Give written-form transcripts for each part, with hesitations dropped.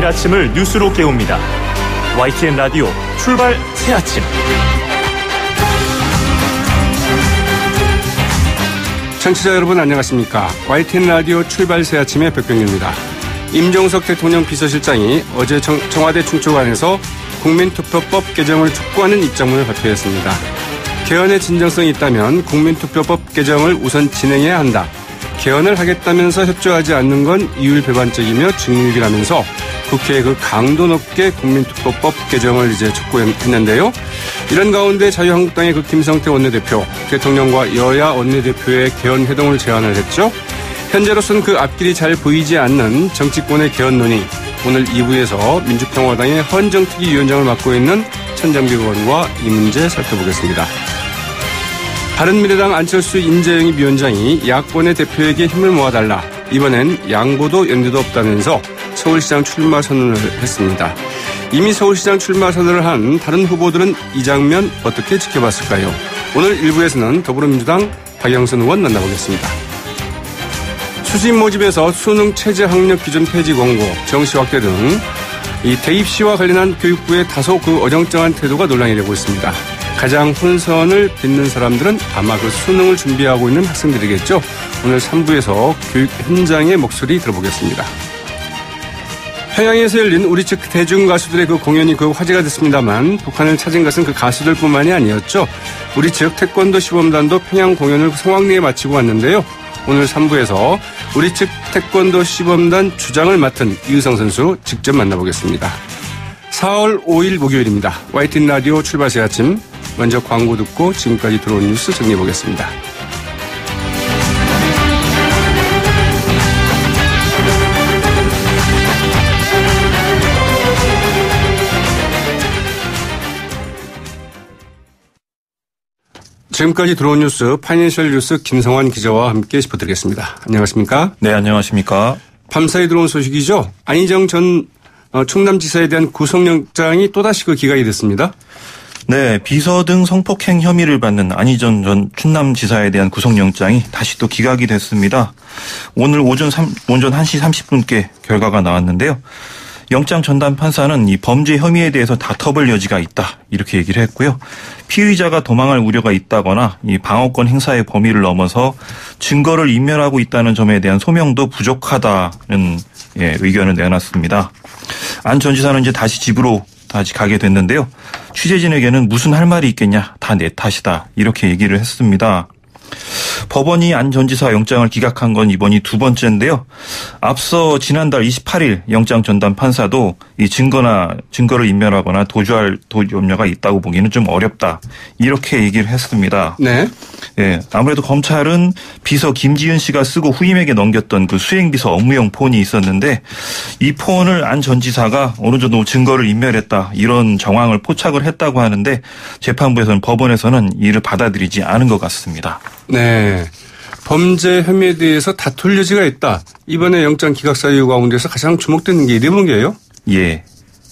매일 아침을 뉴스로 깨웁니다. YTN 라디오 출발 새아침. 청취자 여러분 안녕하십니까. YTN 라디오 출발 새아침의 백병규입니다. 임종석 대통령 비서실장이 어제 청와대 충축안에서 국민투표법 개정을 촉구하는 입장문을 발표했습니다. 개헌의 진정성이 있다면 국민투표법 개정을 우선 진행해야 한다. 개헌을 하겠다면서 협조하지 않는 건 이율배반적이며 직무유기라면서 국회에 그 강도 높게 국민투표법 개정을 이제 촉구했는데요. 이런 가운데 자유한국당의 그 김성태 원내대표, 대통령과 여야 원내대표의 개헌 회동을 제안을 했죠. 현재로서는 그 앞길이 잘 보이지 않는 정치권의 개헌 논의. 오늘 2부에서 민주평화당의 헌정특위위원장을 맡고 있는 천정배 의원과 이 문제 살펴보겠습니다. 바른미래당 안철수 인재영입 위원장이 야권의 대표에게 힘을 모아달라. 이번엔 양보도 연대도 없다면서 서울시장 출마 선언을 했습니다. 이미 서울시장 출마 선언을 한 다른 후보들은 이 장면 어떻게 지켜봤을까요? 오늘 1부에서는 더불어민주당 박영선 의원 만나보겠습니다. 수시임 모집에서 수능 최저 학력 기준 폐지 권고, 정시 확대 등 이 대입시와 관련한 교육부의 다소 그 어정쩡한 태도가 논란이 되고 있습니다. 가장 혼선을 빚는 사람들은 아마 그 수능을 준비하고 있는 학생들이겠죠. 오늘 3부에서 교육 현장의 목소리 들어보겠습니다. 평양에서 열린 우리 측 대중 가수들의 그 공연이 그 화제가 됐습니다만 북한을 찾은 것은 그 가수들뿐만이 아니었죠. 우리 측 태권도 시범단도 평양 공연을 성황리에 마치고 왔는데요. 오늘 3부에서 우리 측 태권도 시범단 주장을 맡은 이의성 선수 직접 만나보겠습니다. 4월 5일 목요일입니다. YTN 라디오 출발 새 아침. 먼저 광고 듣고 지금까지 들어온 뉴스 정리해보겠습니다. 지금까지 들어온 뉴스 파이낸셜 뉴스 김성환 기자와 함께 짚어드리겠습니다. 안녕하십니까? 네, 안녕하십니까? 밤사이 들어온 소식이죠. 안희정 전 충남지사에 대한 구속영장이 또다시 그 기각이 됐습니다. 네, 비서 등 성폭행 혐의를 받는 안희정 전 충남지사에 대한 구속영장이 다시 또 기각이 됐습니다. 오늘 오전 1시 30분께 결과가 나왔는데요. 영장 전담 판사는 이 범죄 혐의에 대해서 다퉈볼 여지가 있다 이렇게 얘기를 했고요. 피의자가 도망할 우려가 있다거나 이 방어권 행사의 범위를 넘어서 증거를 인멸하고 있다는 점에 대한 소명도 부족하다는 의견을 내놨습니다. 안 전 지사는 이제 다시 집으로 가게 됐는데요. 취재진에게는 무슨 할 말이 있겠냐, 다 내 탓이다 이렇게 얘기를 했습니다. 법원이 안 전 지사 영장을 기각한 건 이번이 두 번째인데요. 앞서 지난달 28일 영장 전담 판사도 이 증거를 인멸하거나 도주할 염려가 있다고 보기는 좀 어렵다 이렇게 얘기를 했습니다. 네. 예, 아무래도 검찰은 비서 김지은 씨가 쓰고 후임에게 넘겼던 그 수행비서 업무용 폰이 있었는데 이 폰을 안 전 지사가 어느 정도 증거를 인멸했다 이런 정황을 포착을 했다고 하는데 재판부에서는 법원에서는 이를 받아들이지 않은 것 같습니다. 네. 범죄 혐의에 대해서 다툴 여지가 있다. 이번에 영장 기각 사유 가운데서 가장 주목되는 게 이 대목이에요? 예.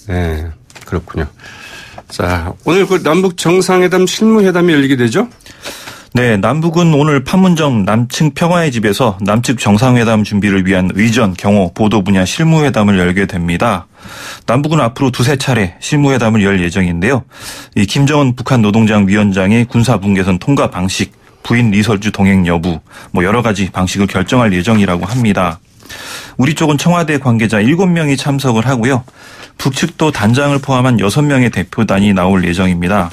네. 그렇군요. 자, 오늘 그 남북 정상회담 실무회담이 열리게 되죠? 네, 남북은 오늘 판문점 남측 평화의 집에서 남측 정상회담 준비를 위한 의전, 경호, 보도 분야 실무회담을 열게 됩니다. 남북은 앞으로 두세 차례 실무회담을 열 예정인데요. 이 김정은 북한 노동당 위원장의 군사분계선 통과 방식, 부인 리설주 동행 여부, 여러 가지 방식을 결정할 예정이라고 합니다. 우리 쪽은 청와대 관계자 7명이 참석을 하고요. 북측도 단장을 포함한 6명의 대표단이 나올 예정입니다.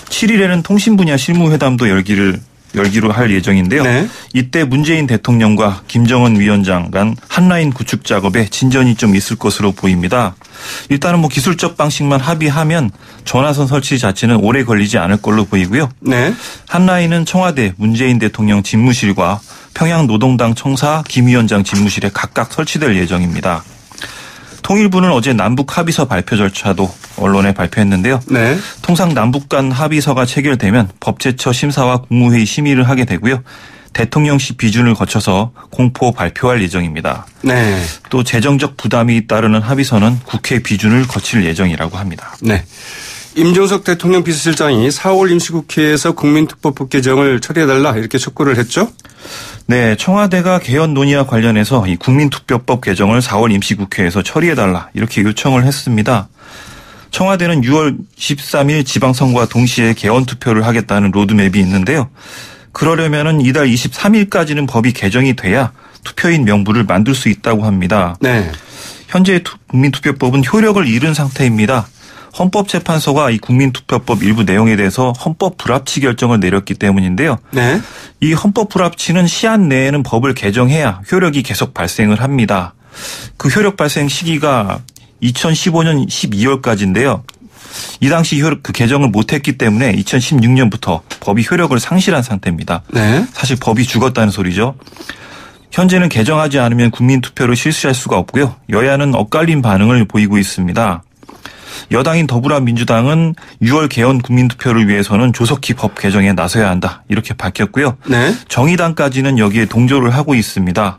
7일에는 통신 분야 실무회담도 열기로 할 예정인데요. 네. 이때 문재인 대통령과 김정은 위원장 간 한라인 구축 작업에 진전이 좀 있을 것으로 보입니다. 일단은 기술적 방식만 합의하면 전화선 설치 자체는 오래 걸리지 않을 걸로 보이고요. 네. 한라인은 청와대 문재인 대통령 집무실과 평양 노동당 청사 김 위원장 집무실에 각각 설치될 예정입니다. 통일부는 어제 남북 합의서 발표 절차도 언론에 발표했는데요. 네. 통상 남북 간 합의서가 체결되면 법제처 심사와 국무회의 심의를 하게 되고요. 대통령실 비준을 거쳐서 공포 발표할 예정입니다. 네. 또 재정적 부담이 따르는 합의서는 국회 비준을 거칠 예정이라고 합니다. 네. 임종석 대통령 비서실장이 4월 임시국회에서 국민투표법 개정을 처리해달라 이렇게 촉구를 했죠? 네, 청와대가 개헌 논의와 관련해서 이 국민투표법 개정을 4월 임시국회에서 처리해달라 이렇게 요청을 했습니다. 청와대는 6월 13일 지방선거와 동시에 개헌 투표를 하겠다는 로드맵이 있는데요. 그러려면은 이달 23일까지는 법이 개정이 돼야 투표인 명부를 만들 수 있다고 합니다. 네. 현재 국민투표법은 효력을 잃은 상태입니다. 헌법재판소가 이 국민투표법 일부 내용에 대해서 헌법 불합치 결정을 내렸기 때문인데요. 네. 이 헌법 불합치는 시한 내에는 법을 개정해야 효력이 계속 발생을 합니다. 그 효력 발생 시기가 2015년 12월까지인데요. 이 당시 그 개정을 못했기 때문에 2016년부터 법이 효력을 상실한 상태입니다. 네. 사실 법이 죽었다는 소리죠. 현재는 개정하지 않으면 국민투표를 실시할 수가 없고요. 여야는 엇갈린 반응을 보이고 있습니다. 여당인 더불어민주당은 6월 개헌 국민투표를 위해서는 조속히 법 개정에 나서야 한다 이렇게 밝혔고요. 네. 정의당까지는 여기에 동조를 하고 있습니다.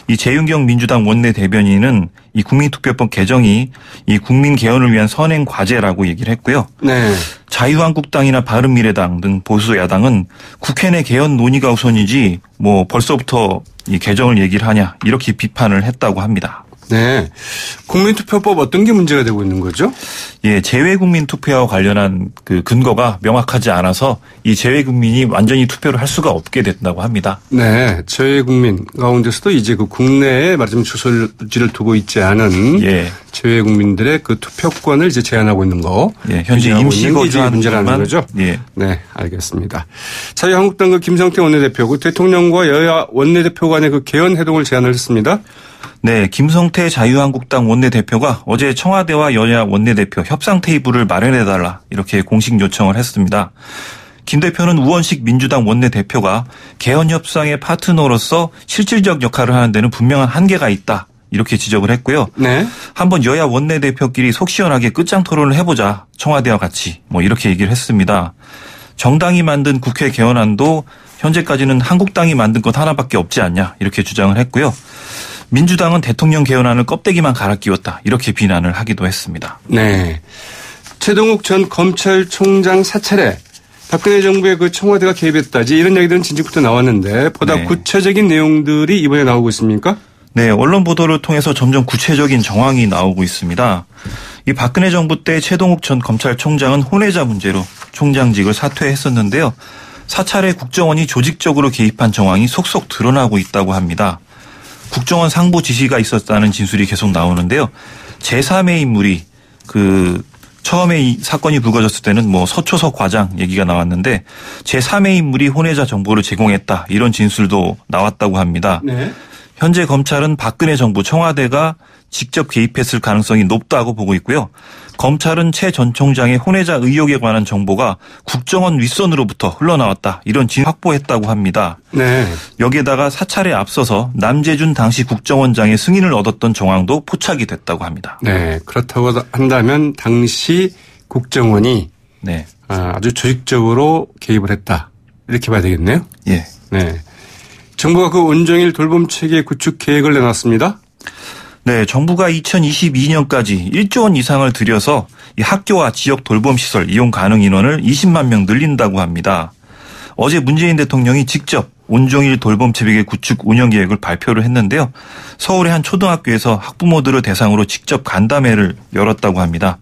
이 재윤경 민주당 원내대변인은 이 국민투표법 개정이 이 국민 개헌을 위한 선행 과제라고 얘기를 했고요. 네. 자유한국당이나 바른미래당 등 보수 야당은 국회 내 개헌 논의가 우선이지 뭐 벌써부터 이 개정을 얘기를 하냐 이렇게 비판을 했다고 합니다. 네. 국민투표법 어떤 게 문제가 되고 있는 거죠? 예, 재외국민투표와 관련한 그 근거가 명확하지 않아서 이 재외국민이 완전히 투표를 할 수가 없게 됐다고 합니다. 네. 재외국민 가운데서도 이제 그 국내에 말하자면 주소지를 두고 있지 않은 예. 재외국민들의 그 투표권을 이제 제한하고 있는 거. 예, 현재 임시 거주하는 문제라는 거죠? 예. 네, 알겠습니다. 자유한국당 그 김성태 원내대표, 그 대통령과 여야 원내대표 간의 그 개헌 회동을 제안을 했습니다. 네, 김성태 자유한국당 원내대표가 어제 청와대와 여야 원내대표 협상 테이블을 마련해달라 이렇게 공식 요청을 했습니다. 김 대표는 우원식 민주당 원내대표가 개헌 협상의 파트너로서 실질적 역할을 하는 데는 분명한 한계가 있다 이렇게 지적을 했고요. 네. 한번 여야 원내대표끼리 속 시원하게 끝장 토론을 해보자 청와대와 같이 뭐 이렇게 얘기를 했습니다. 정당이 만든 국회 개헌안도 현재까지는 한국당이 만든 것 하나밖에 없지 않냐 이렇게 주장을 했고요. 민주당은 대통령 개헌안을 껍데기만 갈아 끼웠다 이렇게 비난을 하기도 했습니다. 네. 최동욱 전 검찰총장 사찰에 박근혜 정부의 그 청와대가 개입했다지 이런 얘기들은 진즉부터 나왔는데 보다 네. 구체적인 내용들이 이번에 나오고 있습니까? 네, 언론 보도를 통해서 점점 구체적인 정황이 나오고 있습니다. 이 박근혜 정부 때 최동욱 전 검찰총장은 혼외자 문제로 총장직을 사퇴했었는데요. 사찰에 국정원이 조직적으로 개입한 정황이 속속 드러나고 있다고 합니다. 국정원 상부 지시가 있었다는 진술이 계속 나오는데요. 제3의 인물이 처음에 이 사건이 불거졌을 때는 뭐 서초석 과장 얘기가 나왔는데 제3의 인물이 혼외자 정보를 제공했다 이런 진술도 나왔다고 합니다. 네. 현재 검찰은 박근혜 정부 청와대가 직접 개입했을 가능성이 높다고 보고 있고요. 검찰은 최 전 총장의 혼외자 의혹에 관한 정보가 국정원 윗선으로부터 흘러나왔다 이런 진술을 확보했다고 합니다. 네. 여기에다가 사찰에 앞서서 남재준 당시 국정원장의 승인을 얻었던 정황도 포착이 됐다고 합니다. 네. 그렇다고 한다면 당시 국정원이 네. 아주 조직적으로 개입을 했다. 이렇게 봐야 되겠네요. 예. 네. 정부가 그 온종일 돌봄 체계 구축 계획을 내놨습니다. 네, 정부가 2022년까지 1조 원 이상을 들여서 이 학교와 지역 돌봄시설 이용 가능 인원을 20만 명 늘린다고 합니다. 어제 문재인 대통령이 직접 온종일 돌봄 체계 구축 운영 계획을 발표를 했는데요. 서울의 한 초등학교에서 학부모들을 대상으로 직접 간담회를 열었다고 합니다.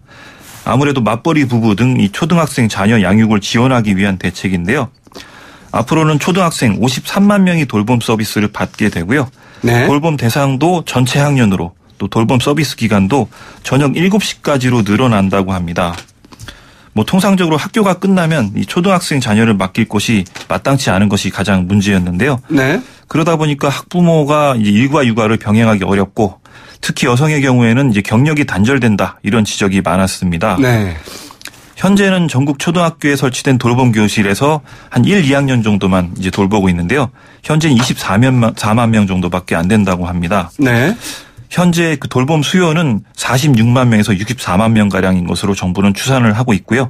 아무래도 맞벌이 부부 등 이 초등학생 자녀 양육을 지원하기 위한 대책인데요. 앞으로는 초등학생 53만 명이 돌봄 서비스를 받게 되고요. 네. 돌봄 대상도 전체 학년으로 또 돌봄 서비스 기간도 저녁 7시까지로 늘어난다고 합니다. 뭐 통상적으로 학교가 끝나면 이 초등학생 자녀를 맡길 곳이 마땅치 않은 것이 가장 문제였는데요. 네. 그러다 보니까 학부모가 이제 일과 육아를 병행하기 어렵고 특히 여성의 경우에는 이제 경력이 단절된다 이런 지적이 많았습니다. 네. 현재는 전국 초등학교에 설치된 돌봄 교실에서 한 1, 2학년 정도만 이제 돌보고 있는데요. 현재는 24만 명 정도밖에 안 된다고 합니다. 네. 현재 그 돌봄 수요는 46만 명에서 64만 명 가량인 것으로 정부는 추산을 하고 있고요.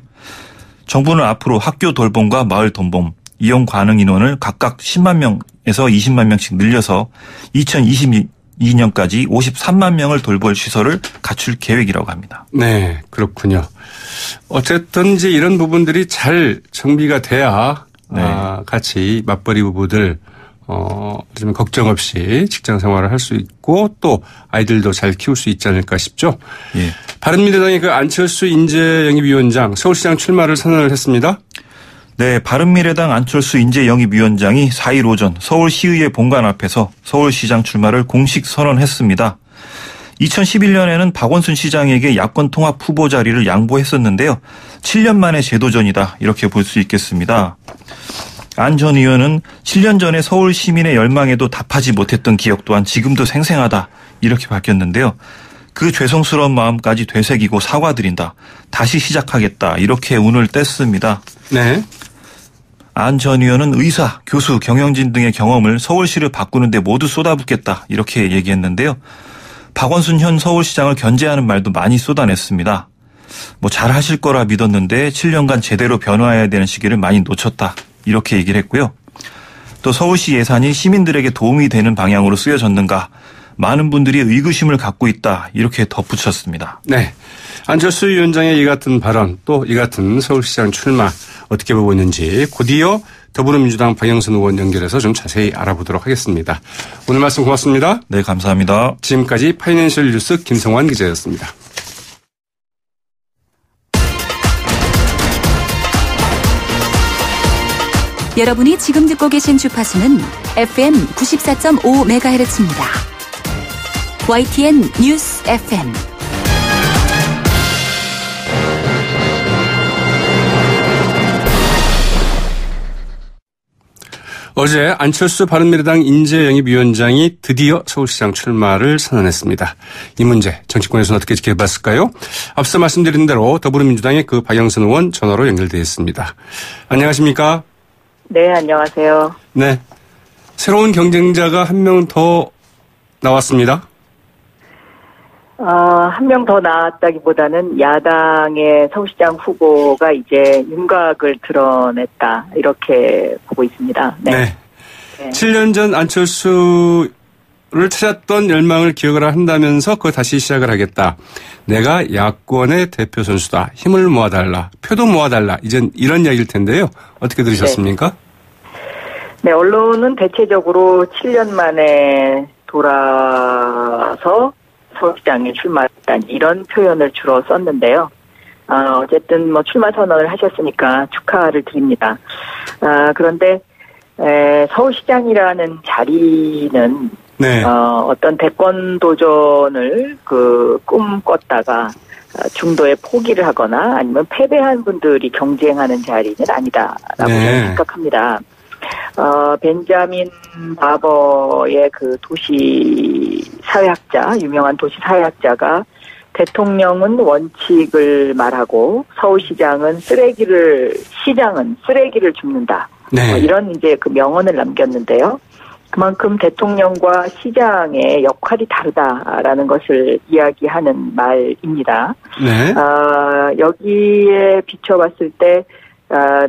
정부는 앞으로 학교 돌봄과 마을 돌봄 이용 가능 인원을 각각 10만 명에서 20만 명씩 늘려서 2022년까지 53만 명을 돌볼 시설을 갖출 계획이라고 합니다. 네, 그렇군요. 어쨌든 이제 이런 부분들이 잘 정비가 돼야 네. 같이 맞벌이 부부들 좀 걱정 없이 직장 생활을 할 수 있고 또 아이들도 잘 키울 수 있지 않을까 싶죠. 예. 바른미래당의 그 안철수 인재영입위원장 서울시장 출마를 선언을 했습니다. 네, 바른미래당 안철수 인재영입위원장이 4일 오전 서울시의회 본관 앞에서 서울시장 출마를 공식 선언했습니다. 2011년에는 박원순 시장에게 야권 통합 후보 자리를 양보했었는데요. 7년 만에 재도전이다 이렇게 볼 수 있겠습니다. 안 전 의원은 7년 전에 서울 시민의 열망에도 답하지 못했던 기억 또한 지금도 생생하다 이렇게 밝혔는데요. 그 죄송스러운 마음까지 되새기고 사과드린다. 다시 시작하겠다. 이렇게 운을 뗐습니다. 네. 안 전 의원은 의사, 교수, 경영진 등의 경험을 서울시를 바꾸는데 모두 쏟아붓겠다. 이렇게 얘기했는데요. 박원순 현 서울시장을 견제하는 말도 많이 쏟아냈습니다. 잘하실 거라 믿었는데 7년간 제대로 변화해야 되는 시기를 많이 놓쳤다. 이렇게 얘기를 했고요. 또 서울시 예산이 시민들에게 도움이 되는 방향으로 쓰여졌는가. 많은 분들이 의구심을 갖고 있다. 이렇게 덧붙였습니다. 네. 안철수 위원장의 이 같은 발언 또 이 같은 서울시장 출마 어떻게 보고 있는지 곧이어 더불어민주당 박영선 의원 연결해서 좀 자세히 알아보도록 하겠습니다. 오늘 말씀 고맙습니다. 네, 감사합니다. 지금까지 파이낸셜 뉴스 김성환 기자였습니다. 여러분이 지금 듣고 계신 주파수는 FM 94.5MHz입니다. YTN 뉴스 FM. 어제 안철수 바른미래당 인재영입위원장이 드디어 서울시장 출마를 선언했습니다. 이 문제 정치권에서는 어떻게 지켜봤을까요? 앞서 말씀드린 대로 더불어민주당의 그 박영선 의원 전화로 연결되어 있습니다. 안녕하십니까? 네, 안녕하세요. 네. 새로운 경쟁자가 한 명 더 나왔습니다. 한 명 더 나왔다기보다는 야당의 서울시장 후보가 이제 윤곽을 드러냈다. 이렇게 보고 있습니다. 네. 네. 7년 전 안철수를 찾았던 열망을 기억을 한다면서 그거 다시 시작을 하겠다. 내가 야권의 대표 선수다. 힘을 모아달라. 표도 모아달라. 이젠 이런 이야기일 텐데요. 어떻게 들으셨습니까? 네, 언론은 대체적으로 7년 만에 돌아서 서울시장에 출마했다는 이런 표현을 주로 썼는데요. 어쨌든 출마 선언을 하셨으니까 축하를 드립니다. 그런데 서울시장이라는 자리는 네. 어떤 대권 도전을 꿈꿨다가 중도에 포기를 하거나 아니면 패배한 분들이 경쟁하는 자리는 아니다라고 저는 생각합니다. 벤자민 바버의 그 도시 사회학자, 유명한 도시 사회학자가 대통령은 원칙을 말하고 시장은 쓰레기를 줍는다. 네. 이런 이제 그 명언을 남겼는데요. 그만큼 대통령과 시장의 역할이 다르다라는 것을 이야기하는 말입니다. 네. 여기에 비춰봤을 때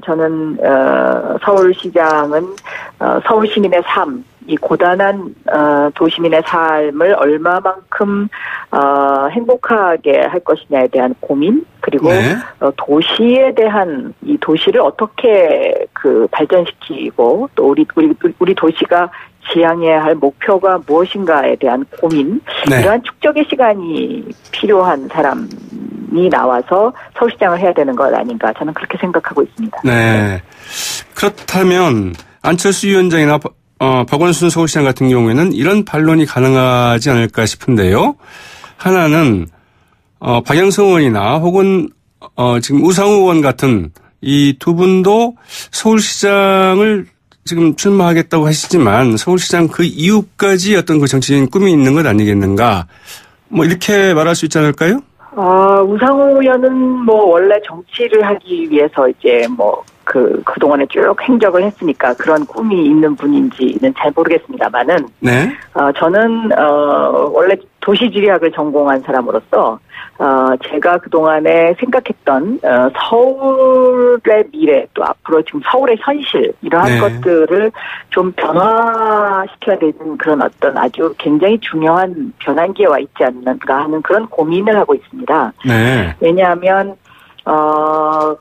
저는 서울시장은 서울 시민의 삶, 이 고단한 도시민의 삶을 얼마만큼 행복하게 할 것이냐에 대한 고민, 그리고 네. 도시에 대한 이 도시를 어떻게 발전시키고 또 우리 도시가 지향해야 할 목표가 무엇인가에 대한 고민, 네. 이러한 축적의 시간이 필요한 사람이 나와서 서울시장을 해야 되는 것 아닌가, 저는 그렇게 생각하고 있습니다. 네. 그렇다면 안철수 위원장이나 박원순 서울시장 같은 경우에는 이런 반론이 가능하지 않을까 싶은데요. 하나는 박영선 의원이나 혹은 지금 우상호 의원 같은 이 두 분도 서울시장을 지금 출마하겠다고 하시지만 서울시장 그 이후까지 어떤 그 정치적인 꿈이 있는 것 아니겠는가. 이렇게 말할 수 있지 않을까요? 우상호 의원은 원래 정치를 하기 위해서 이제 그동안에 쭉 행적을 했으니까 그런 꿈이 있는 분인지는 잘 모르겠습니다만은. 네. 저는, 원래 도시지리학을 전공한 사람으로서, 제가 그동안에 생각했던, 서울의 미래, 또 앞으로 지금 서울의 현실, 이러한 네. 것들을 좀 변화시켜야 되는 그런 어떤 아주 굉장히 중요한 변환기에 와 있지 않는가 하는 그런 고민을 하고 있습니다. 네. 왜냐하면,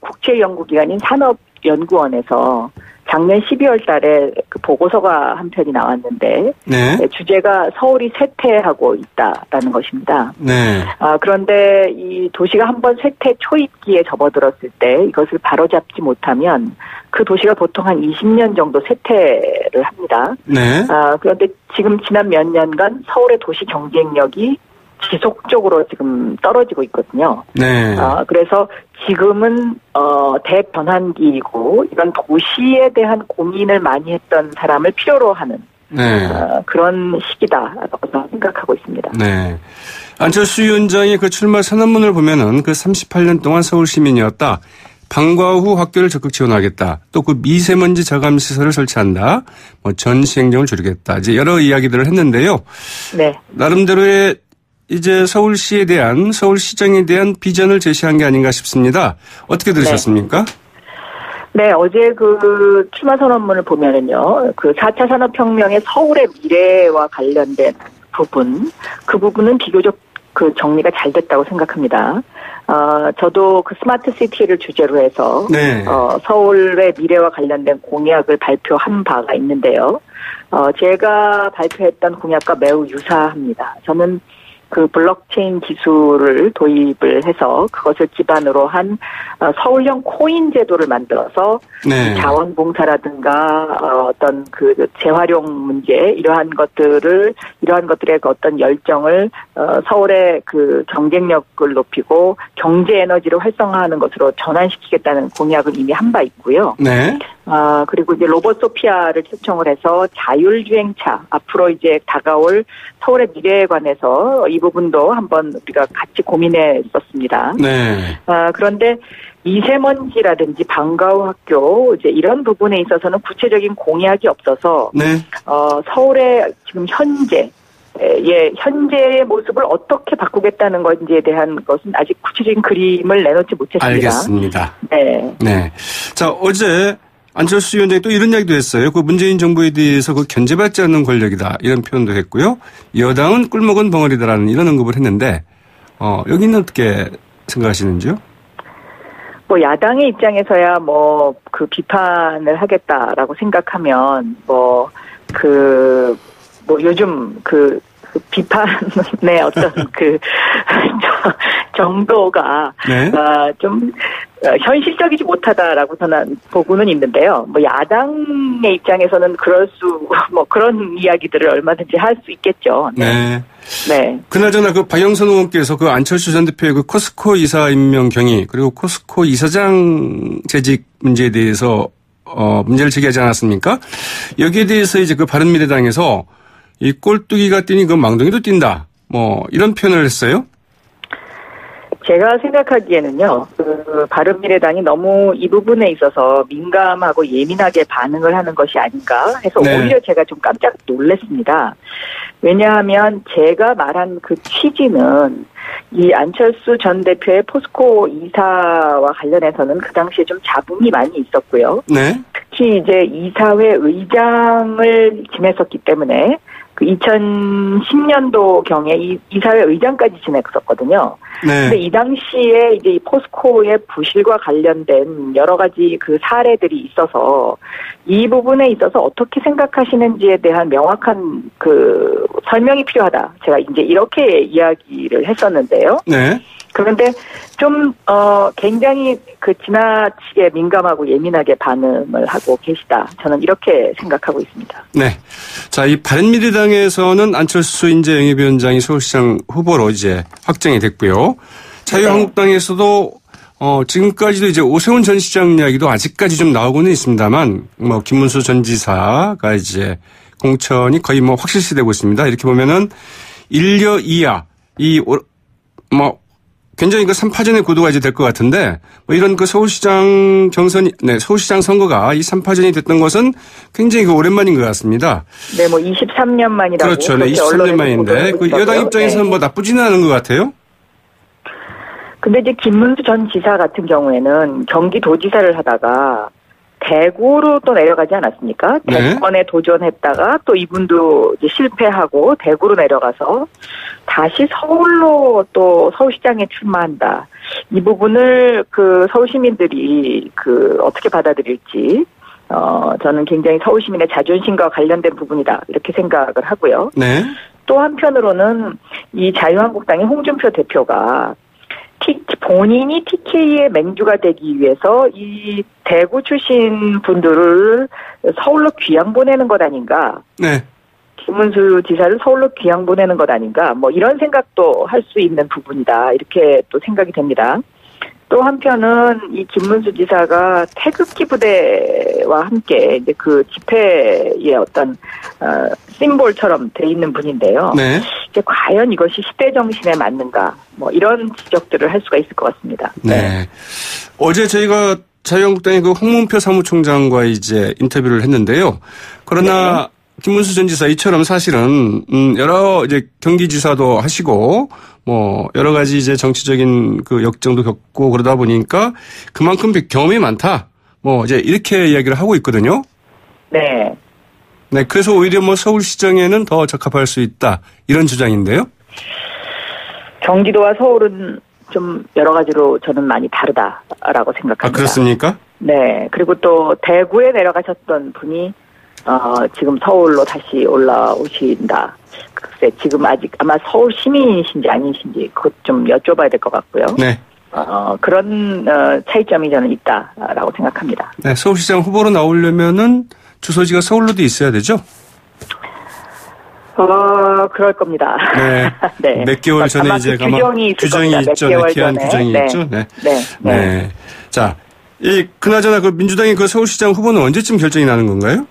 국제연구기관인 산업연구원에서 작년 12월 달에 그 보고서가 한 편이 나왔는데 네. 주제가 서울이 쇠퇴하고 있다라는 것입니다. 네. 그런데 이 도시가 한번 쇠퇴 초입기에 접어들었을 때 이것을 바로잡지 못하면 그 도시가 보통 한 20년 정도 쇠퇴를 합니다. 네. 그런데 지금 지난 몇 년간 서울의 도시 경쟁력이 지속적으로 지금 떨어지고 있거든요. 네. 그래서 지금은 대변환기이고 이런 도시에 대한 고민을 많이 했던 사람을 필요로 하는 네. 그런 시기다라고 생각하고 있습니다. 네. 안철수 위원장의 그 출마 선언문을 보면은 그 38년 동안 서울 시민이었다. 방과 후 학교를 적극 지원하겠다. 또 그 미세먼지 저감 시설을 설치한다. 뭐 전시 행정을 줄이겠다. 이제 여러 이야기들을 했는데요. 네. 나름대로의 이제 서울시에 대한 서울시장에 대한 비전을 제시한 게 아닌가 싶습니다. 어떻게 들으셨습니까? 네, 어제 그 출마 선언문을 보면은요. 그 4차 산업혁명의 서울의 미래와 관련된 부분, 그 부분은 비교적 그 정리가 잘 됐다고 생각합니다. 저도 그 스마트 시티를 주제로 해서 네. 서울의 미래와 관련된 공약을 발표한 바가 있는데요. 제가 발표했던 공약과 매우 유사합니다. 저는 그 블록체인 기술을 도입을 해서 그것을 기반으로 한 서울형 코인 제도를 만들어서 네. 자원봉사라든가 어떤 그 재활용 문제 이러한 것들의 어떤 열정을 서울의 그 경쟁력을 높이고 경제 에너지를 활성화하는 것으로 전환시키겠다는 공약을 이미 한 바 있고요. 네. 그리고 이제 로봇 소피아를 초청을 해서 자율주행차 앞으로 이제 다가올 서울의 미래에 관해서 이 부분도 한번 우리가 같이 고민했었습니다. 네. 그런데 미세먼지라든지 방과 후 학교 이제 이런 부분에 있어서는 구체적인 공약이 없어서 네. 서울의 지금 현재의 모습을 어떻게 바꾸겠다는 건지에 대한 것은 아직 구체적인 그림을 내놓지 못했습니다. 알겠습니다. 네. 네. 자, 어제 안철수 위원장이 또 이런 이야기도 했어요. 그 문재인 정부에 대해서 그 견제받지 않는 권력이다. 이런 표현도 했고요. 여당은 꿀먹은 벙어리다라는 이런 언급을 했는데, 여기는 어떻게 생각하시는지요? 뭐 야당의 입장에서야 그 비판을 하겠다라고 생각하면 요즘 그 비판의 어떤 정도가 네. 좀 현실적이지 못하다라고 저는 보고는 있는데요. 야당의 입장에서는 그런 이야기들을 얼마든지 할 수 있겠죠. 네. 네. 그나저나 그 박영선 의원께서 그 안철수 전 대표의 그 코스코 이사 임명 경위 그리고 코스코 이사장 재직 문제에 대해서 문제를 제기하지 않았습니까? 여기에 대해서 이제 그 바른미래당에서 이 꼴뚜기가 뛰니 그 망둥이도 뛴다. 이런 표현을 했어요. 제가 생각하기에는요, 바른미래당이 너무 이 부분에 있어서 민감하고 예민하게 반응을 하는 것이 아닌가 해서 네. 오히려 제가 좀 깜짝 놀랐습니다. 왜냐하면 제가 말한 그 취지는 이 안철수 전 대표의 포스코 이사와 관련해서는 그 당시에 좀 잡음이 많이 있었고요. 네. 특히 이제 이사회 의장을 지냈었기 때문에 그 2010년도 경에 이사회 의장까지 지냈었거든요. 네. 근데 이 당시에 이제 이 포스코의 부실과 관련된 여러 가지 그 사례들이 있어서 이 부분에 있어서 어떻게 생각하시는지에 대한 명확한 그 설명이 필요하다. 제가 이제 이렇게 이야기를 했었는데요. 네. 그런데 좀 굉장히 그 지나치게 민감하고 예민하게 반응을 하고 계시다. 저는 이렇게 생각하고 있습니다. 네. 자, 이 바른미래당에서는 안철수 인재영입위원장이 서울시장 후보로 이제 확정이 됐고요. 자유한국당에서도 지금까지도 이제 오세훈 전 시장 이야기도 아직까지 좀 나오고는 있습니다만, 김문수 전 지사가 이제 공천이 거의 확실시되고 있습니다. 이렇게 보면은 1여 2야 굉장히 그 3파전의 구도가 이제 될 것 같은데, 이런 그 서울시장 서울시장 선거가 이 3파전이 됐던 것은 굉장히 오랜만인 것 같습니다. 네, 23년 만이라고. 그렇죠. 네, 23년 만인데, 그 여당 입장에서는 네. 나쁘지는 않은 것 같아요. 근데 이제 김문수 전 지사 같은 경우에는 경기도지사를 하다가 대구로 또 내려가지 않았습니까? 네. 대권에 도전했다가 또 이분도 이제 실패하고 대구로 내려가서 다시 서울로 또 서울시장에 출마한다. 이 부분을 그 서울 시민들이 어떻게 받아들일지 저는 굉장히 서울 시민의 자존심과 관련된 부분이다 이렇게 생각을 하고요. 네. 또 한편으로는 이 자유한국당의 홍준표 대표가 본인이 TK의 맹주가 되기 위해서 이 대구 출신 분들을 서울로 귀양 보내는 것 아닌가. 네. 김문수 지사를 서울로 귀양 보내는 것 아닌가. 뭐 이런 생각도 할 수 있는 부분이다. 이렇게 또 생각이 됩니다. 또 한편은 이 김문수 지사가 태극기 부대와 함께 이제 그 집회의 어떤 심볼처럼 돼 있는 분인데요. 네. 이제 과연 이것이 시대 정신에 맞는가? 뭐 이런 지적들을 할 수가 있을 것 같습니다. 네. 어제 저희가 자유한국당의 그 홍문표 사무총장과 이제 인터뷰를 했는데요. 그러나 김문수 전 지사 이처럼 사실은 여러 이제 경기지사도 하시고 뭐 여러 가지 이제 정치적인 그 역정도 겪고 그러다 보니까 그만큼 경험이 많다. 뭐 이제 이렇게 이야기를 하고 있거든요. 네. 네. 그래서 오히려 뭐 서울시장에는 더 적합할 수 있다. 이런 주장인데요. 경기도와 서울은 좀 여러 가지로 저는 많이 다르다라고 생각합니다. 아, 그렇습니까? 네. 그리고 또 대구에 내려가셨던 분이 지금 서울로 다시 올라오신다. 글쎄, 지금 아직 아마 서울 시민이신지 아니신지 그것 좀 여쭤봐야 될 것 같고요. 네. 그런 차이점이 저는 있다라고 생각합니다. 네. 서울시장 후보로 나오려면은 주소지가 서울로도 있어야 되죠? 그럴 겁니다. 네. 네. 몇 개월 전에 아마 이제 그 규정이 있을 겁니다. 있죠. 기한 규정이 네. 있죠. 네. 네. 네. 자, 그나저나 그 민주당의 그 서울시장 후보는 언제쯤 결정이 나는 건가요?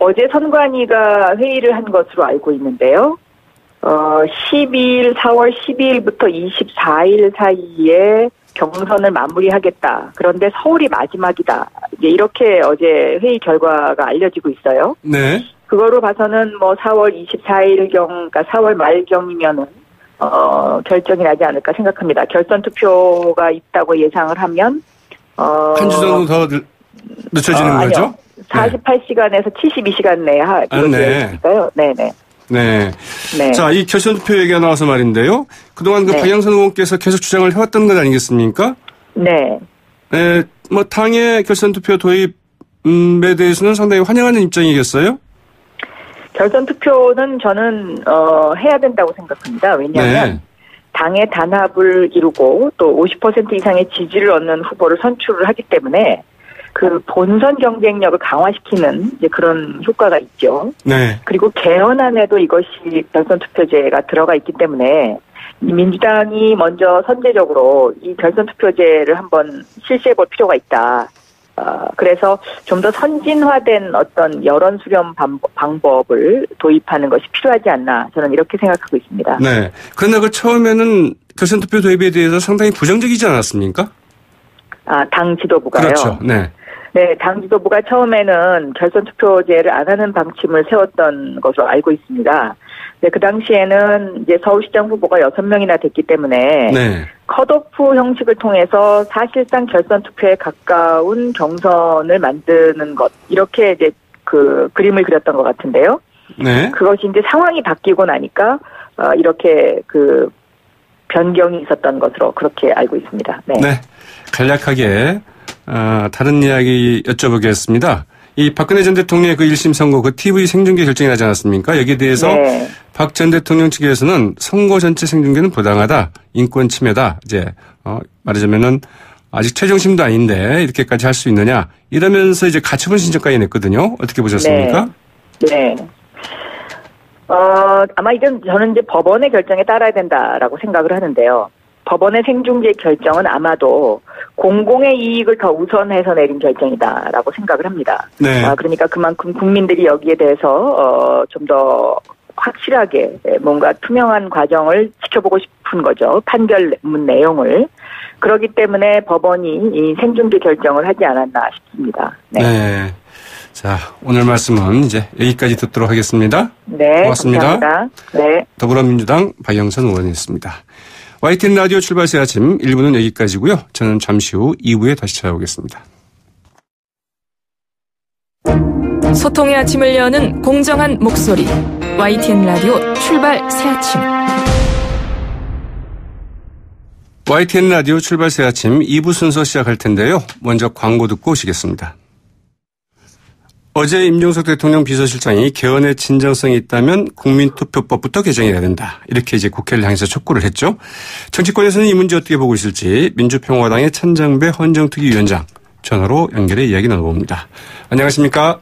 어제 선관위가 회의를 한 것으로 알고 있는데요. 4월 12일부터 24일 사이에 경선을 마무리하겠다. 그런데 서울이 마지막이다. 이제 이렇게 어제 회의 결과가 알려지고 있어요. 네. 그거로 봐서는 뭐 4월 24일경, 그러니까 4월 말경이면은 결정이 나지 않을까 생각합니다. 결선 투표가 있다고 예상을 하면 한 주 정도 더 늦춰지는 거죠? 아니요. 48시간에서 72시간 내에 이루어지니까요. 네네. 네. 네. 자, 이 결선 투표 얘기가 나와서 말인데요. 그동안 그 박영선 의원께서 계속 주장을 해왔던 것 아니겠습니까? 네. 네. 뭐 당의 결선 투표 도입에 대해서는 상당히 환영하는 입장이겠어요? 결선 투표는 저는 해야 된다고 생각합니다. 왜냐하면 네. 당의 단합을 이루고 또 50% 이상의 지지를 얻는 후보를 선출을 하기 때문에 그 본선 경쟁력을 강화시키는 이제 그런 효과가 있죠. 네. 그리고 개헌안에도 이것이 결선 투표제가 들어가 있기 때문에 이 민주당이 먼저 선제적으로 이 결선 투표제를 한번 실시해 볼 필요가 있다. 그래서 좀 더 선진화된 어떤 여론 수렴 방법을 도입하는 것이 필요하지 않나 저는 이렇게 생각하고 있습니다. 네. 그러나 그 처음에는 결선 투표 도입에 대해서 상당히 부정적이지 않았습니까? 당 지도부가요. 그렇죠. 네. 네, 당 지도부가 처음에는 결선 투표제를 안 하는 방침을 세웠던 것으로 알고 있습니다. 네, 그 당시에는 이제 서울시장 후보가 6명이나 됐기 때문에 네. 컷오프 형식을 통해서 사실상 결선 투표에 가까운 경선을 만드는 것 이렇게 이제 그 그림을 그렸던 것 같은데요. 네. 그것이 이제 상황이 바뀌고 나니까 이렇게 그 변경이 있었던 것으로 그렇게 알고 있습니다. 네. 네. 간략하게 다른 이야기 여쭤보겠습니다. 이 박근혜 전 대통령의 그 1심 선고 그 TV 생중계 결정이 나지 않았습니까? 여기에 대해서 네. 박 전 대통령 측에서는 선거 전체 생중계는 부당하다, 인권 침해다. 이제 말하자면은 아직 최종심도 아닌데 이렇게까지 할 수 있느냐 이러면서 이제 가처분 신청까지 냈거든요. 어떻게 보셨습니까? 네. 아마 이건 저는 이제 법원의 결정에 따라야 된다라고 생각을 하는데요. 법원의 생중계 결정은 아마도 공공의 이익을 더 우선해서 내린 결정이다라고 생각을 합니다. 네. 그러니까 그만큼 국민들이 여기에 대해서 좀 더 확실하게 뭔가 투명한 과정을 지켜보고 싶은 거죠. 판결문 내용을. 그렇기 때문에 법원이 이 생중계 결정을 하지 않았나 싶습니다. 네. 네. 자, 오늘 말씀은 이제 여기까지 듣도록 하겠습니다. 네. 고맙습니다. 감사합니다. 네. 더불어민주당 박영선 의원이었습니다. YTN 라디오 출발새 아침 1부는 여기까지고요. 저는 잠시 후 2부에 다시 찾아오겠습니다. 소통의 아침을 여는 공정한 목소리 YTN 라디오 출발 새 아침. YTN 라디오 출발 새 아침 2부 순서 시작할 텐데요. 먼저 광고 듣고 오시겠습니다. 어제 임종석 대통령 비서실장이 개헌의 진정성이 있다면 국민투표법부터 개정해야 된다. 이렇게 이제 국회를 향해서 촉구를 했죠. 정치권에서는 이 문제 어떻게 보고 있을지 민주평화당의 천정배 헌정특위위원장 전화로 연결해 이야기 나눠봅니다. 안녕하십니까?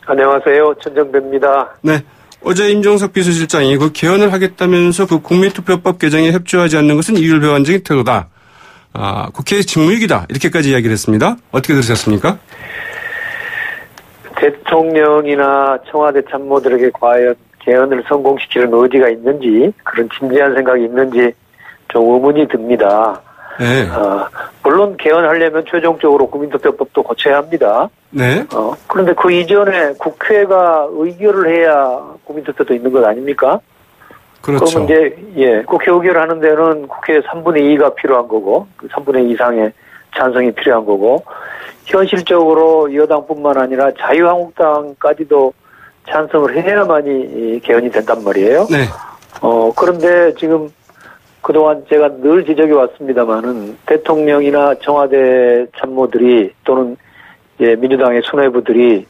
안녕하세요. 천정배입니다. 네. 어제 임종석 비서실장이 그 개헌을 하겠다면서 그 국민투표법 개정에 협조하지 않는 것은 이율배반적인 태도다. 국회의 직무유기다. 이렇게까지 이야기를 했습니다. 어떻게 들으셨습니까? 대통령이나 청와대 참모들에게 과연 개헌을 성공시키는 의지가 있는지, 그런 진지한 생각이 있는지 좀 의문이 듭니다. 네. 물론 개헌하려면 최종적으로 국민투표법도 고쳐야 합니다. 네. 그런데 그 이전에 국회가 의결을 해야 국민투표도 있는 것 아닙니까? 그렇죠. 그러면 이제, 국회 의결하는 데는 국회의 3분의 2가 필요한 거고, 그 3분의 2 이상의 찬성이 필요한 거고, 현실적으로 여당뿐만 아니라 자유한국당까지도 찬성을 해야만이 개헌이 된단 말이에요. 네. 그런데 지금 그동안 제가 늘 지적해 왔습니다만은 대통령이나 청와대 참모들이 또는 민주당의 수뇌부들이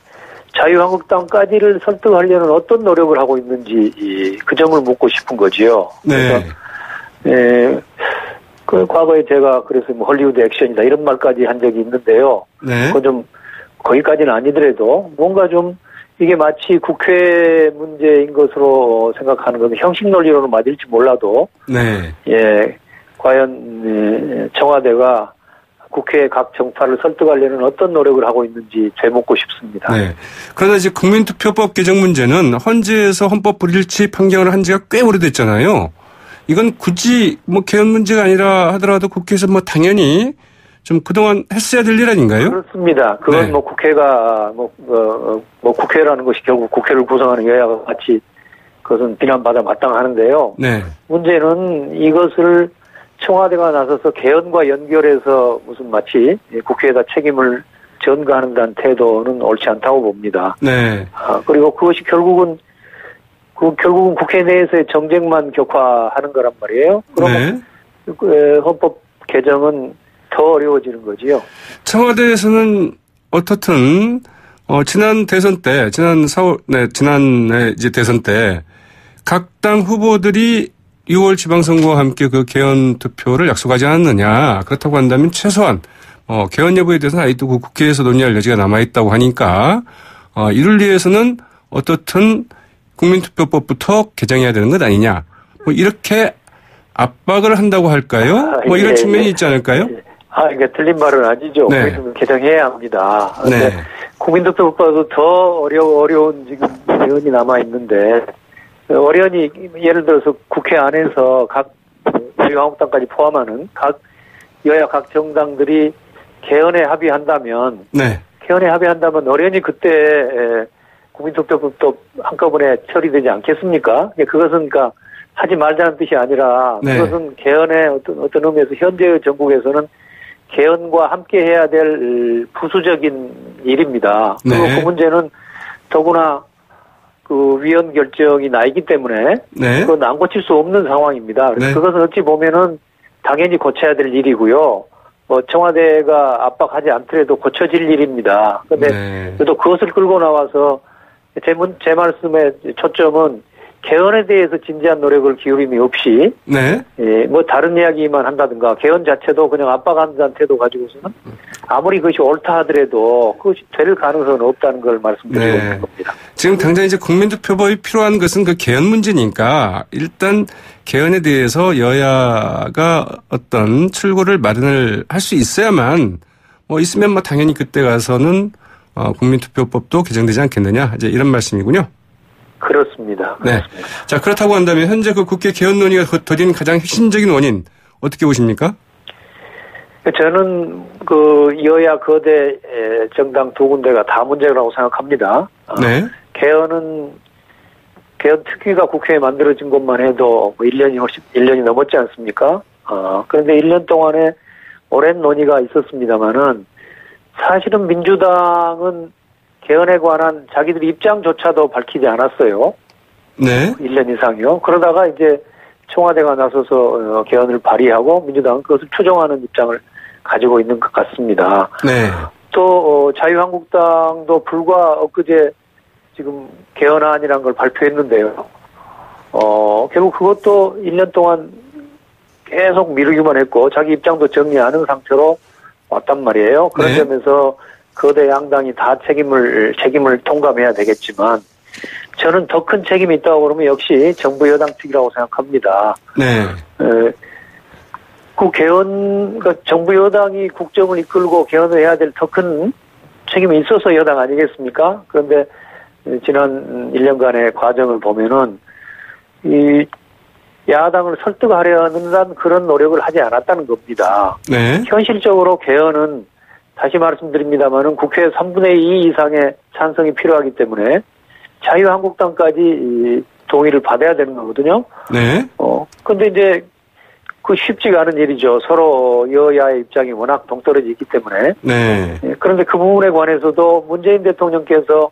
자유한국당까지를 설득하려는 어떤 노력을 하고 있는지 그 점을 묻고 싶은 거지요. 네. 그래서 그 과거에 제가 그래서 뭐 헐리우드 액션이다 이런 말까지 한 적이 있는데요. 네. 그건 좀 거기까지는 아니더라도 뭔가 좀 이게 마치 국회 문제인 것으로 생각하는 건 형식 논리로는 맞을지 몰라도 네. 과연 청와대가 국회 각 정파를 설득하려는 어떤 노력을 하고 있는지 되묻고 싶습니다. 네. 그러나 이제 국민투표법 개정 문제는 헌재에서 헌법 불일치 판결을 한 지가 꽤 오래됐잖아요. 이건 굳이 뭐 개헌 문제가 아니라 하더라도 국회에서 뭐 당연히 좀 그동안 했어야 될 일 아닌가요? 그렇습니다. 그건 네. 뭐 국회가 국회라는 것이 결국 국회를 구성하는 여야가 같이 그것은 비난받아 마땅하는데요. 네. 문제는 이것을 청와대가 나서서 개헌과 연결해서 무슨 마치 국회에다 책임을 전가하는 태도는 옳지 않다고 봅니다. 네. 그리고 그것이 결국은 국회 내에서의 정쟁만 격화하는 거란 말이에요. 그러면 네. 헌법 개정은 더 어려워지는 거지요. 청와대에서는 어떻든 지난 대선 때, 지난해 이제 대선 때 각 당 후보들이 6월 지방선거와 함께 그 개헌 투표를 약속하지 않았느냐. 그렇다고 한다면 최소한 개헌 여부에 대해서는 아직도 그 국회에서 논의할 여지가 남아있다고 하니까 이를 위해서는 어떻든 국민투표법부터 개정해야 되는 것 아니냐. 뭐 이렇게 압박을 한다고 할까요? 뭐 이런 측면이 있지 않을까요? 이게 틀린 말은 아니죠. 네. 개정해야 합니다. 네. 국민투표법도 더 어려운 지금 개헌이 남아있는데, 어련히 예를 들어서 국회 안에서 각 자유한국당까지 포함하는 각 여야 각 정당들이 개헌에 합의한다면, 네. 개헌에 합의한다면 어련히 그때 국민투표법도 한꺼번에 처리되지 않겠습니까? 그것은 그러니까 하지 말자는 뜻이 아니라 네. 그것은 개헌의 어떤 의미에서 현재의 정국에서는 개헌과 함께 해야 될 부수적인 일입니다. 그리고 네. 그 문제는 더구나 그 위헌 결정이 나이기 때문에 네. 그건 안 고칠 수 없는 상황입니다. 그래서 네. 그것은 어찌 보면은 당연히 고쳐야 될 일이고요. 청와대가 압박하지 않더라도 고쳐질 일입니다. 그런데 네. 그래도 그것을 끌고 나와서 제 말씀의 초점은 개헌에 대해서 진지한 노력을 기울임이 없이 네. 뭐 다른 이야기만 한다든가 개헌 자체도 그냥 압박한다는 태도 가지고서는 아무리 그것이 옳다 하더라도 그것이 될 가능성은 없다는 걸 말씀드리고 네. 있는 겁니다. 지금 당장 이제 국민투표법이 필요한 것은 그 개헌 문제니까 일단 개헌에 대해서 여야가 어떤 출구를 마련을 할 수 있어야만 있으면 당연히 그때 가서는 국민투표법도 개정되지 않겠느냐 이제 이런 말씀이군요. 그렇습니다. 네. 자, 그렇다고 한다면 현재 그 국회 개헌 논의가 더딘 가장 핵심적인 원인 어떻게 보십니까? 저는 그 여야 거대 정당 두 군데가 다 문제라고 생각합니다. 네. 개헌 특위가 국회에 만들어진 것만 해도 1년이 넘었지 않습니까? 그런데 1년 동안에 오랜 논의가 있었습니다만은 사실은 민주당은 개헌에 관한 자기들 입장조차도 밝히지 않았어요. 네. 1년 이상이요. 그러다가 이제 청와대가 나서서 개헌을 발의하고 민주당은 그것을 추종하는 입장을 가지고 있는 것 같습니다. 네. 또 자유한국당도 불과 엊그제 지금 개헌안이라는 걸 발표했는데요. 결국 그것도 1년 동안 계속 미루기만 했고 자기 입장도 정리 안 한 상태로 왔단 말이에요. 그런 점에서 거대 양당이 다 책임을 통감해야 되겠지만 저는 더 큰 책임이 있다고 그러면 역시 정부 여당 측이라고 생각합니다. 네. 그 그러니까 정부 여당이 국정을 이끌고 개헌을 해야 될 더 큰 책임이 있어서 여당 아니겠습니까? 그런데 지난 1년간의 과정을 보면은 이 야당을 설득하려는 그런 노력을 하지 않았다는 겁니다. 네. 현실적으로 개헌은 다시 말씀드립니다만은 국회 3분의 2 이상의 찬성이 필요하기 때문에 자유한국당까지 동의를 받아야 되는 거거든요. 네. 근데 이제 그 쉽지가 않은 일이죠. 서로 여야의 입장이 워낙 동떨어져 있기 때문에. 네. 그런데 그 부분에 관해서도 문재인 대통령께서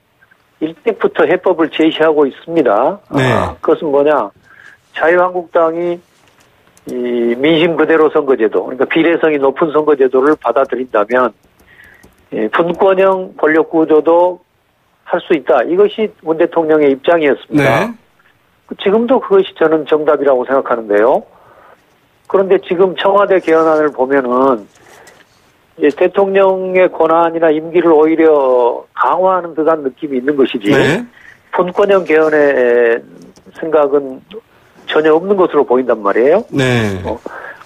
일찍부터 해법을 제시하고 있습니다. 네. 그것은 뭐냐? 자유한국당이 이 민심 그대로 선거제도, 그러니까 비례성이 높은 선거제도를 받아들인다면 분권형 권력 구조도 할 수 있다. 이것이 문 대통령의 입장이었습니다. 네. 지금도 그것이 저는 정답이라고 생각하는데요. 그런데 지금 청와대 개헌안을 보면은 이제 대통령의 권한이나 임기를 오히려 강화하는 듯한 느낌이 있는 것이지. 네. 분권형 개헌의 생각은 전혀 없는 것으로 보인단 말이에요. 네.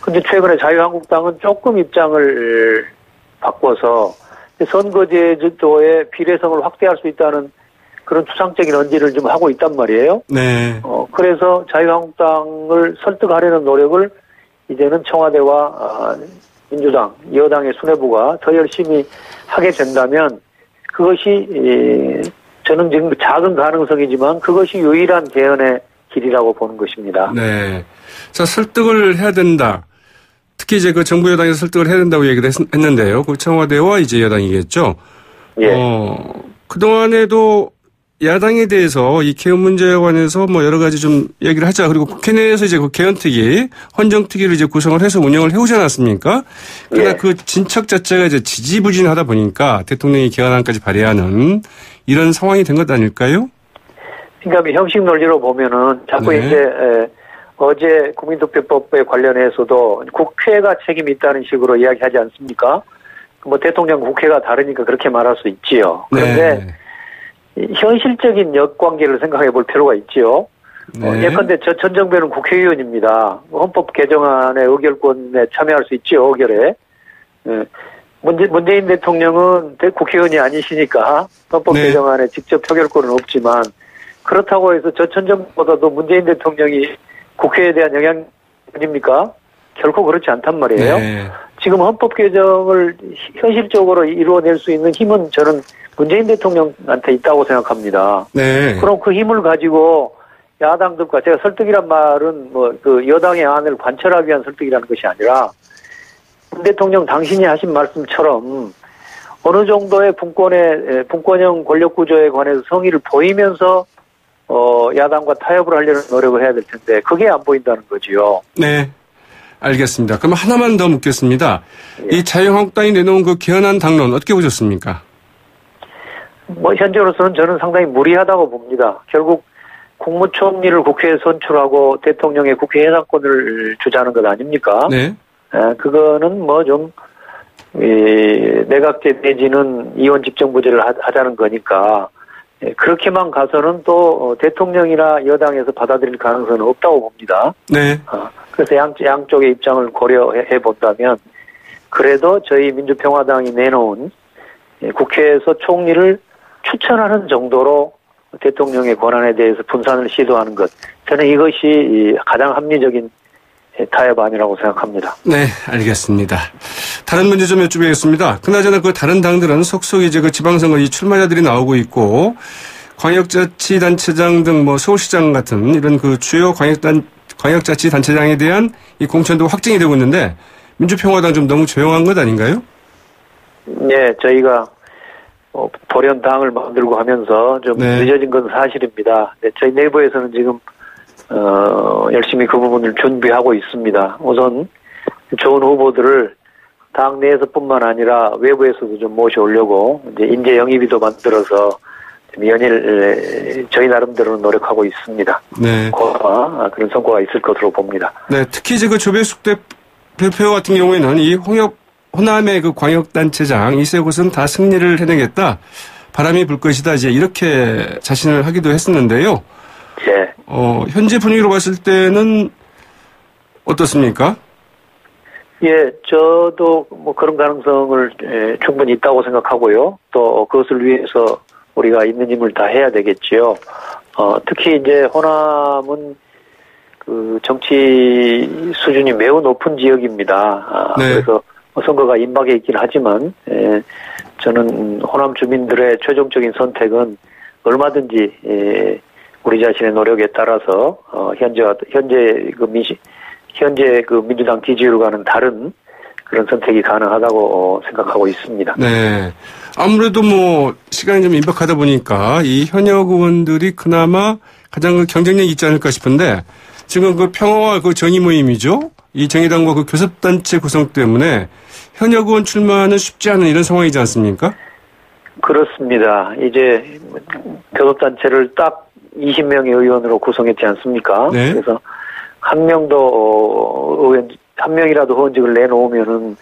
근데 최근에 자유한국당은 조금 입장을 바꿔서 선거제도의 비례성을 확대할 수 있다는 그런 추상적인 언지를 좀 하고 있단 말이에요. 네. 그래서 자유한국당을 설득하려는 노력을 이제는 청와대와 민주당, 여당의 수뇌부가 더 열심히 하게 된다면 그것이 저는 지금 작은 가능성이지만 그것이 유일한 개헌의 길이라고 보는 것입니다. 네. 자, 설득을 해야 된다. 특히 이제 그 정부 여당에서 설득을 해야 된다고 얘기를 했는데요. 그 청와대와 이제 여당이겠죠. 예. 그동안에도 야당에 대해서 이 개헌 문제에 관해서 뭐 여러 가지 좀 얘기를 하자. 그리고 국회 내에서 이제 그 개헌특위, 헌정특위를 이제 구성을 해서 운영을 해오지 않았습니까? 그러나 예. 그 진척 자체가 이제 지지부진하다 보니까 대통령이 개헌안까지 발의하는 이런 상황이 된 것 아닐까요? 그러니까 형식 논리로 보면은 자꾸 네. 이제 어제 국민투표법에 관련해서도 국회가 책임이 있다는 식으로 이야기하지 않습니까? 뭐 대통령 국회가 다르니까 그렇게 말할 수 있지요. 그런데 네. 현실적인 역관계를 생각해 볼 필요가 있지요. 네. 예컨대 전 정부는 국회의원입니다. 헌법 개정안의 의결권에 참여할 수 있지요. 의결에. 문재인 대통령은 국회의원이 아니시니까 헌법 네. 개정안에 직접 표결권은 없지만 그렇다고 해서 전 정부보다도 문재인 대통령이 국회에 대한 영향입니까? 결코 그렇지 않단 말이에요. 네. 지금 헌법 개정을 현실적으로 이루어낼 수 있는 힘은 저는 문재인 대통령한테 있다고 생각합니다. 네. 그럼 그 힘을 가지고 야당들과 제가 설득이란 말은 뭐 그 여당의 안을 관철하기 위한 설득이라는 것이 아니라 문 대통령 당신이 하신 말씀처럼 어느 정도의 분권형 권력 구조에 관해서 성의를 보이면서 야당과 타협을 하려는 노력을 해야 될 텐데 그게 안 보인다는 거지요. 네. 알겠습니다. 그럼 하나만 더 묻겠습니다. 예. 이 자유한국당이 내놓은 그 개헌안 당론 어떻게 보셨습니까? 뭐 현재로서는 저는 상당히 무리하다고 봅니다. 결국 국무총리를 국회에 선출하고 대통령의 국회 해당권을 주자는 것 아닙니까? 네. 그거는 뭐 좀 내각제 내지는 이원 집정부제를 하자는 거니까 그렇게만 가서는 또 대통령이나 여당에서 받아들일 가능성은 없다고 봅니다. 네. 그래서 양쪽의 입장을 고려해 본다면 그래도 저희 민주평화당이 내놓은 국회에서 총리를 추천하는 정도로 대통령의 권한에 대해서 분산을 시도하는 것, 저는 이것이 가장 합리적인 타협안이라고 생각합니다. 네, 알겠습니다. 다른 문제 좀 여쭤보겠습니다. 그나저나 그 다른 당들은 속속 이제 그 지방선거 이 출마자들이 나오고 있고 광역자치단체장 등 뭐 서울시장 같은 이런 그 주요 광역자치단체장에 대한 이 공천도 확정이 되고 있는데 민주평화당 좀 너무 조용한 것 아닌가요? 네, 저희가 돌연당을 만들고 하면서 좀 네. 늦어진 건 사실입니다. 네, 저희 내부에서는 지금 열심히 그 부분을 준비하고 있습니다. 우선 좋은 후보들을 당 내에서뿐만 아니라 외부에서도 좀 모셔오려고 이제 인재 영입위도 만들어서 연일 저희 나름대로는 노력하고 있습니다. 네. 그런 성과가 있을 것으로 봅니다. 네, 특히 이제 그 조배숙 대표 같은 경우에는 이 호남의 그 광역단체장 이세 곳은 다 승리를 해내겠다. 바람이 불 것이다. 이제 이렇게 자신을 하기도 했었는데요. 예. 현재 분위기로 봤을 때는 어떻습니까? 예, 저도 뭐 그런 가능성을 충분히 있다고 생각하고요. 또 그것을 위해서 우리가 있는 힘을 다 해야 되겠지요. 특히 이제 호남은 그 정치 수준이 매우 높은 지역입니다. 네. 그래서 선거가 임박해 있긴 하지만, 저는 호남 주민들의 최종적인 선택은 얼마든지, 우리 자신의 노력에 따라서, 현재 그 민주당 지지율과는 다른 그런 선택이 가능하다고 생각하고 있습니다. 네. 아무래도 뭐 시간이 좀 임박하다 보니까 이 현역 의원들이 그나마 가장 그 경쟁력이 있지 않을까 싶은데 지금 그 평화와 그 정의 모임이죠. 이 정의당과 그 교섭단체 구성 때문에 현역 의원 출마는 쉽지 않은 이런 상황이지 않습니까? 그렇습니다. 이제 교섭단체를 딱 20명의 의원으로 구성했지 않습니까? 네. 그래서 한 명이라도 의원직을 내놓으면은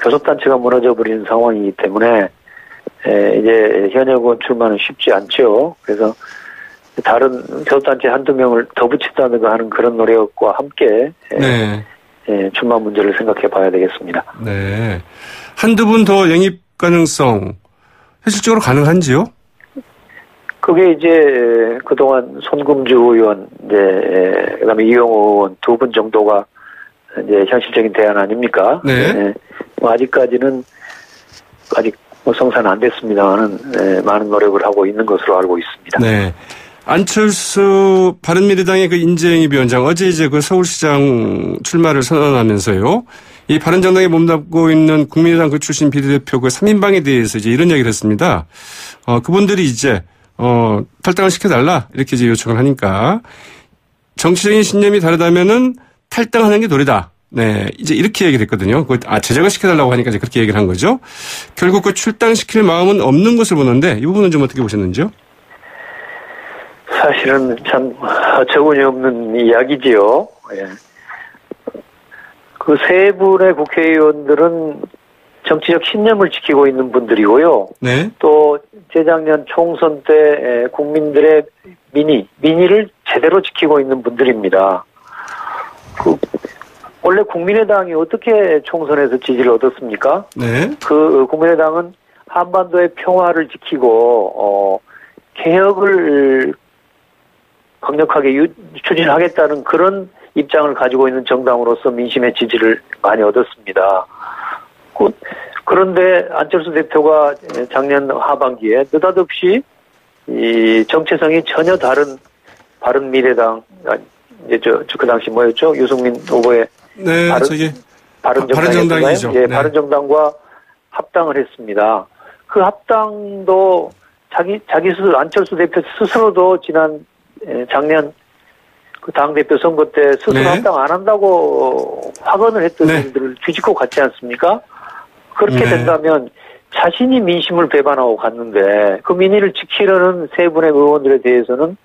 교섭단체가 무너져 버리는 상황이기 때문에 이제 현역 의원 출마는 쉽지 않죠. 그래서 다른 교섭단체 한두 명을 더 붙인다든가 하는 그런 노력과 함께 네. 출마 문제를 생각해 봐야 되겠습니다. 네. 한두 분 더 영입 가능성 현실적으로 가능한지요? 그게 이제 그동안 손금주 의원, 그다음에 이용호 의원 두 분 정도가 이제 현실적인 대안 아닙니까? 네. 뭐 아직까지는 아직 뭐 성사는 안 됐습니다만은 많은 노력을 하고 있는 것으로 알고 있습니다. 네. 안철수 바른미래당의 그 인재영입위원장 어제 이제 그 서울시장 출마를 선언하면서요. 이 바른정당에 몸담고 있는 국민의당 그 출신 비례대표 그 3인방에 대해서 이제 이런 이야기를 했습니다. 그분들이 이제 탈당을 시켜달라 이렇게 이제 요청을 하니까 정치적인 신념이 다르다면은 탈당하는 게 도리다. 네, 이제 이렇게 얘기를 했거든요. 제적을 시켜달라고 하니까 이제 그렇게 얘기를 한 거죠. 결국 그 출당시킬 마음은 없는 것을 보는데 이 부분은 좀 어떻게 보셨는지요? 사실은 참 어처구니 없는 이야기지요. 예. 그 세 분의 국회의원들은 정치적 신념을 지키고 있는 분들이고요. 네. 또 재작년 총선 때 국민들의 민의를 제대로 지키고 있는 분들입니다. 원래 국민의당이 어떻게 총선에서 지지를 얻었습니까? 네. 그 국민의당은 한반도의 평화를 지키고 개혁을 강력하게 추진하겠다는 그런 입장을 가지고 있는 정당으로서 민심의 지지를 많이 얻었습니다. 그런데 안철수 대표가 작년 하반기에 느닷없이 이 정체성이 전혀 다른 바른미래당, 이제 그 당시 뭐였죠? 유승민 후보의 네, 바른정당이죠. 예, 네. 바른정당과 합당을 했습니다. 그 합당도 자기 스스로 안철수 대표 스스로도 작년 그 당대표 선거 때 스스로 네. 합당 안 한다고 확언을 했던 분들을 뒤집고 갔지 않습니까? 그렇게 된다면 자신이 민심을 배반하고 갔는데 그 민의를 지키려는 세 분의 의원들에 대해서는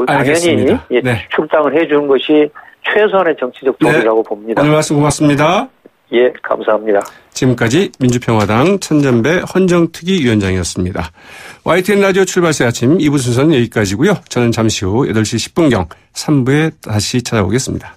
당연히 네. 출당을 해주는 것이 최소한의 정치적 도리라고 봅니다. 오늘 말씀 고맙습니다. 예, 감사합니다. 지금까지 민주평화당 천전배 헌정특위 위원장이었습니다. YTN 라디오 출발새 아침 2부 순서는 여기까지고요. 저는 잠시 후 8시 10분경 3부에 다시 찾아오겠습니다.